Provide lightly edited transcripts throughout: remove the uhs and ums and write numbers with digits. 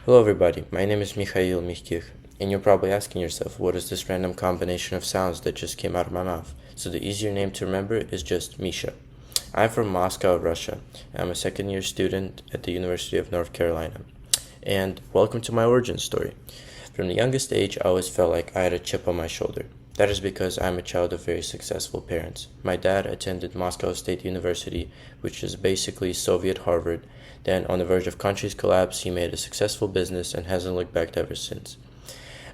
Hello, everybody. My name is Mikhail Myagkikh, and you're probably asking yourself, what is this random combination of sounds that just came out of my mouth? So, the easier name to remember is just Misha. I'm from Moscow, Russia. I'm a second year student at the University of North Carolina. And welcome to my origin story. From the youngest age, I always felt like I had a chip on my shoulder. That is because I'm a child of very successful parents. My dad attended Moscow State University, which is basically Soviet Harvard. Then, on the verge of country's collapse, he made a successful business and hasn't looked back ever since.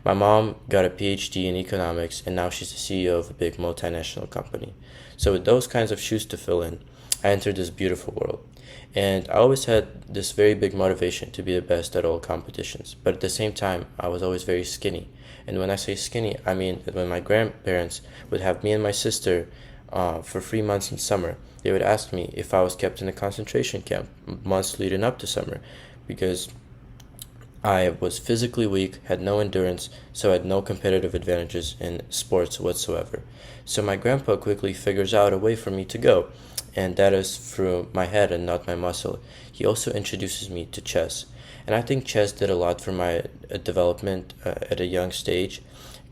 My mom got a PhD in economics, and now she's the CEO of a big multinational company. So, with those kinds of shoes to fill in, I entered this beautiful world. And I always had this very big motivation to be the best at all competitions. But at the same time, I was always very skinny. And when I say skinny, I mean that when my grandparents would have me and my sister for 3 months in summer, they would ask me if I was kept in a concentration camp months leading up to summer because I was physically weak, had no endurance, so had no competitive advantages in sports whatsoever. So my grandpa quickly figures out a way for me to go, and that is through my head and not my muscle. He also introduces me to chess. And I think chess did a lot for my development at a young stage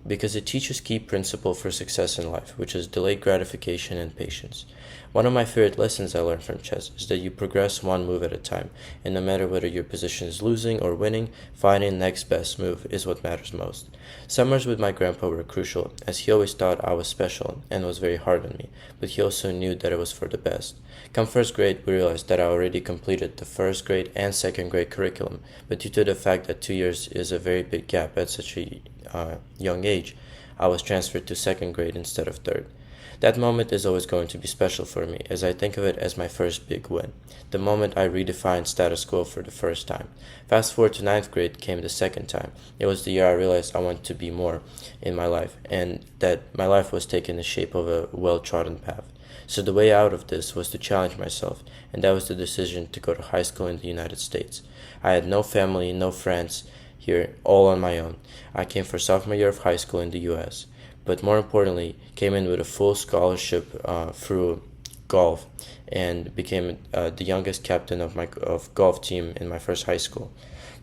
because it teaches key principle for success in life, which is delayed gratification and patience. One of my favorite lessons I learned from chess is that you progress one move at a time, and no matter whether your position is losing or winning, finding the next best move is what matters most. Summers with my grandpa were crucial, as he always thought I was special and was very hard on me, but he also knew that it was for the best. Come first grade, we realized that I already completed the first grade and second grade curriculum, but due to the fact that 2 years is a very big gap at such a young age, I was transferred to second grade instead of third. That moment is always going to be special for me, as I think of it as my first big win, the moment I redefined status quo for the first time. Fast forward to ninth grade came the second time. It was the year I realized I wanted to be more in my life, and that my life was taking the shape of a well-trodden path. So the way out of this was to challenge myself, and that was the decision to go to high school in the United States. I had no family, no friends here, all on my own. I came for sophomore year of high school in the US, but more importantly, came in with a full scholarship through golf and became the youngest captain of golf team in my first high school.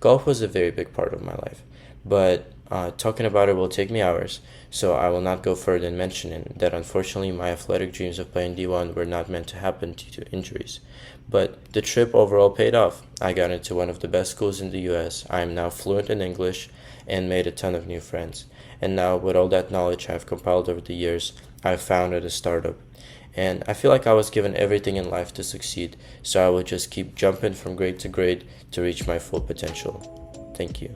Golf was a very big part of my life, but talking about it will take me hours, so I will not go further in mentioning that unfortunately my athletic dreams of playing D1 were not meant to happen due to injuries. But the trip overall paid off. I got into one of the best schools in the US. I am now fluent in English and made a ton of new friends. And now, with all that knowledge I've compiled over the years, I've founded a startup. And I feel like I was given everything in life to succeed, so I will just keep jumping from grade to grade to reach my full potential. Thank you.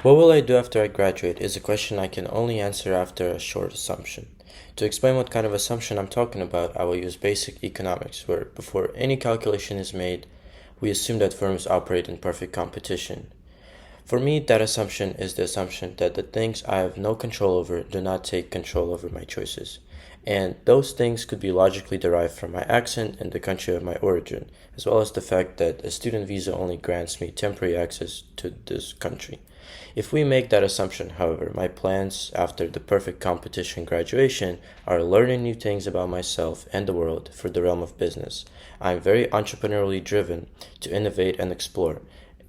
What will I do after I graduate is a question I can only answer after a short assumption. To explain what kind of assumption I'm talking about, I will use basic economics, where before any calculation is made, we assume that firms operate in perfect competition. For me, that assumption is the assumption that the things I have no control over do not take control over my choices. And those things could be logically derived from my accent and the country of my origin, as well as the fact that a student visa only grants me temporary access to this country. If we make that assumption, however, my plans after the perfect competition graduation are learning new things about myself and the world for the realm of business. I'm very entrepreneurially driven to innovate and explore,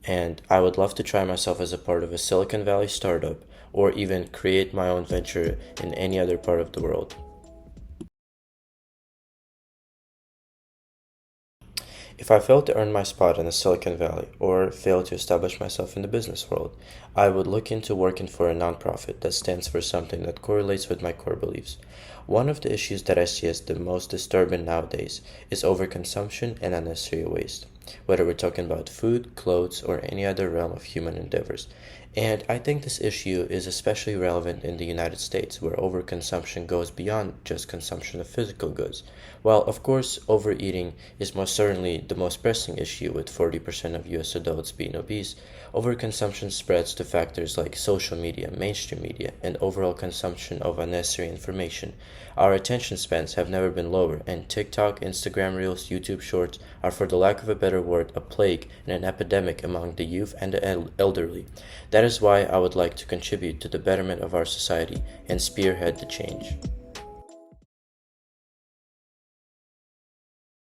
and I would love to try myself as a part of a Silicon Valley startup or even create my own venture in any other part of the world. If I fail to earn my spot in the Silicon Valley or fail to establish myself in the business world, I would look into working for a nonprofit that stands for something that correlates with my core beliefs. One of the issues that I see as the most disturbing nowadays is overconsumption and unnecessary waste, whether we're talking about food, clothes, or any other realm of human endeavors. And I think this issue is especially relevant in the United States, where overconsumption goes beyond just consumption of physical goods. While, of course, overeating is most certainly the most pressing issue, with 40% of US adults being obese, overconsumption spreads to factors like social media, mainstream media, and overall consumption of unnecessary information. Our attention spans have never been lower, and TikTok, Instagram Reels, YouTube Shorts are, for the lack of a better word, a plague and an epidemic among the youth and the elderly. That is why I would like to contribute to the betterment of our society and spearhead the change.